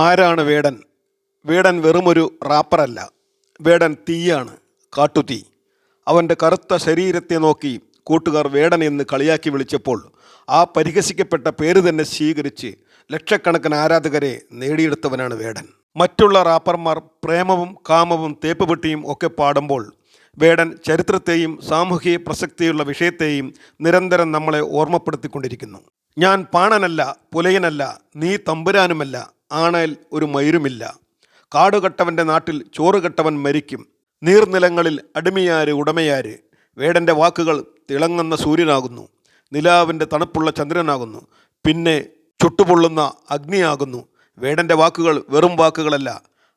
ആരാണ് വേടൻ? വേടൻ വെറുമൊരു റാപ്പറല്ല. വേടൻ തീയാണ്, കാട്ടുതീ. അവൻ്റെ കറുത്ത ശരീരത്തെ നോക്കി കൂട്ടുകാർ വേടൻ എന്ന് കളിയാക്കി വിളിച്ചപ്പോൾ ആ പരിഹസിക്കപ്പെട്ട പേര് തന്നെ സ്വീകരിച്ച് ലക്ഷക്കണക്കിന് ആരാധകരെ നേടിയെടുത്തവനാണ് വേടൻ. മറ്റുള്ള റാപ്പർമാർ പ്രേമവും കാമവും തേപ്പുപെട്ടിയും ഒക്കെ പാടുമ്പോൾ വേടൻ ചരിത്രത്തെയും സാമൂഹിക പ്രസക്തിയുള്ള വിഷയത്തെയും നിരന്തരം നമ്മളെ ഓർമ്മപ്പെടുത്തിക്കൊണ്ടിരിക്കുന്നു. ഞാൻ പാണനല്ല, പുലയനല്ല, നീ തമ്പുരാനുമല്ല, ആണേൽ ഒരു മയിരുമില്ല. കാടുകെട്ടവൻ്റെ നാട്ടിൽ ചോറുകെട്ടവൻ മരിക്കും. നീർനിലങ്ങളിൽ അടിമയാര് ഉടമയാര്. വേടൻ്റെ വാക്കുകൾ തിളങ്ങുന്ന സൂര്യനാകുന്നു, നിലാവിൻ്റെ തണുപ്പുള്ള ചന്ദ്രനാകുന്നു, പിന്നെ ചുട്ടുപൊള്ളുന്ന അഗ്നിയാകുന്നു. വേടൻ്റെ വാക്കുകൾ വെറും വാക്കുകളല്ല,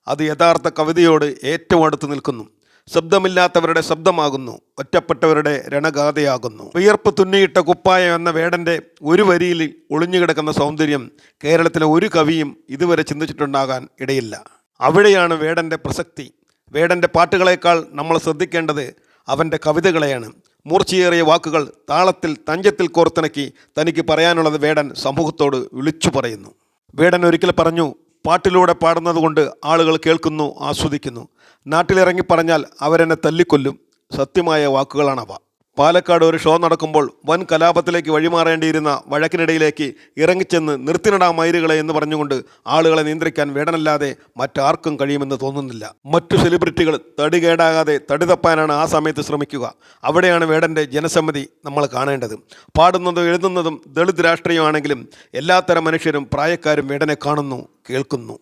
അത് യഥാർത്ഥ കവിതയോട് ഏറ്റവും അടുത്ത് നിൽക്കുന്നു. ശബ്ദമില്ലാത്തവരുടെ ശബ്ദമാകുന്നു, ഒറ്റപ്പെട്ടവരുടെ രണഗാഥയാകുന്നു. വിയർപ്പ് തുന്നിയിട്ട കുപ്പായം എന്ന വേടൻ്റെ ഒരു വരിയിൽ ഒളിഞ്ഞുകിടക്കുന്ന സൗന്ദര്യം കേരളത്തിലെ ഒരു കവിയും ഇതുവരെ ചിന്തിച്ചിട്ടുണ്ടാകാൻ ഇടയില്ല. അവിടെയാണ് വേടൻ്റെ പ്രസക്തി. വേടൻ്റെ പാട്ടുകളേക്കാൾ നമ്മൾ ശ്രദ്ധിക്കേണ്ടത് അവൻ്റെ കവിതകളെയാണ്. മൂർച്ചയേറിയ വാക്കുകൾ താളത്തിൽ തഞ്ചത്തിൽ കോർത്തിണക്കി തനിക്ക് പറയാനുള്ളത് വേടൻ സമൂഹത്തോട് വിളിച്ചു പറയുന്നു. വേടൻ ഒരിക്കൽ പറഞ്ഞു, പാട്ടിലൂടെ പാടുന്നത് കൊണ്ട് ആളുകൾ കേൾക്കുന്നു, ആസ്വദിക്കുന്നു. നാട്ടിലിറങ്ങി പറഞ്ഞാൽ അവരെന്നെ തല്ലിക്കൊല്ലും. സത്യമായ വാക്കുകളാണവ. പാലക്കാട് ഒരു ഷോ നടക്കുമ്പോൾ വൻ കലാപത്തിലേക്ക് വഴിമാറേണ്ടിയിരുന്ന വഴക്കിനിടയിലേക്ക് ഇറങ്ങിച്ചെന്ന് നിർത്തിനടാ മയിലുകളെ എന്ന് പറഞ്ഞുകൊണ്ട് ആളുകളെ നിയന്ത്രിക്കാൻ വേടനല്ലാതെ മറ്റാർക്കും കഴിയുമെന്ന് തോന്നുന്നില്ല. മറ്റു സെലിബ്രിറ്റികൾ തടി കേടാകാതെ തടി തപ്പാനാണ് ആ സമയത്ത് ശ്രമിക്കുക. അവിടെയാണ് വേടൻ്റെ ജനസമ്മതി നമ്മൾ കാണേണ്ടത്. പാടുന്നതും എഴുതുന്നതും ദളിത് രാഷ്ട്രീയമാണെങ്കിലും എല്ലാത്തരം മനുഷ്യരും പ്രായക്കാരും വേടനെ കാണുന്നു, കേൾക്കുന്നു.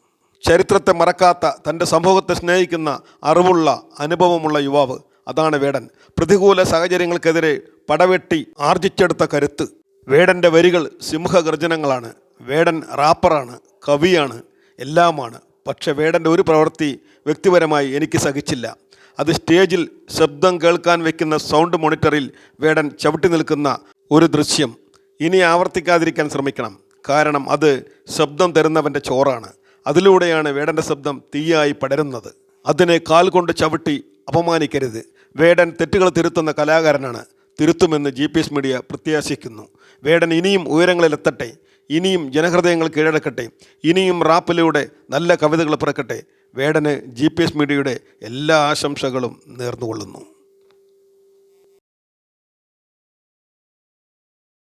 ചരിത്രത്തെ മറക്കാത്ത, തൻ്റെ സമൂഹത്തെ സ്നേഹിക്കുന്ന, അറിവുള്ള, അനുഭവമുള്ള യുവാവ്, അതാണ് വേടൻ. പ്രതികൂല സാഹചര്യങ്ങൾക്കെതിരെ പടവെട്ടി ആർജിച്ചെടുത്ത കരുത്ത്. വേടൻ്റെ വരികൾ സിംഹഗർജനങ്ങളാണ്. വേടൻ റാപ്പറാണ്, കവിയാണ്, എല്ലാമാണ്. പക്ഷെ വേടൻ്റെ ഒരു പ്രവൃത്തി വ്യക്തിപരമായി എനിക്ക് സഹിച്ചില്ല. അത് സ്റ്റേജിൽ ശബ്ദം കേൾക്കാൻ വയ്ക്കുന്ന സൗണ്ട് മോണിറ്ററിൽ വേടൻ ചവിട്ടി നിൽക്കുന്ന ഒരു ദൃശ്യം. ഇനി ആവർത്തിക്കാതിരിക്കാൻ ശ്രമിക്കണം. കാരണം അത് ശബ്ദം തരുന്നവൻ്റെ ചോറാണ്. അതിലൂടെയാണ് വേടൻ്റെ ശബ്ദം തീയായി പടരുന്നത്. അതിനെ കാൽ കൊണ്ട് ചവിട്ടി അപമാനിക്കരുത്. വേടൻ തെറ്റുകൾ തിരുത്തുന്ന കലാകാരനാണ്. തിരുത്തുമെന്ന് GPS മീഡിയ പ്രത്യാശിക്കുന്നു. വേടൻ ഇനിയും ഉയരങ്ങളിലെത്തട്ടെ, ഇനിയും ജനഹൃദയങ്ങൾ കീഴടക്കട്ടെ, ഇനിയും റാപ്പിലൂടെ നല്ല കവിതകൾ പിറക്കട്ടെ. വേടന് GPS മീഡിയയുടെ എല്ലാ ആശംസകളും നേർന്നുകൊള്ളുന്നു.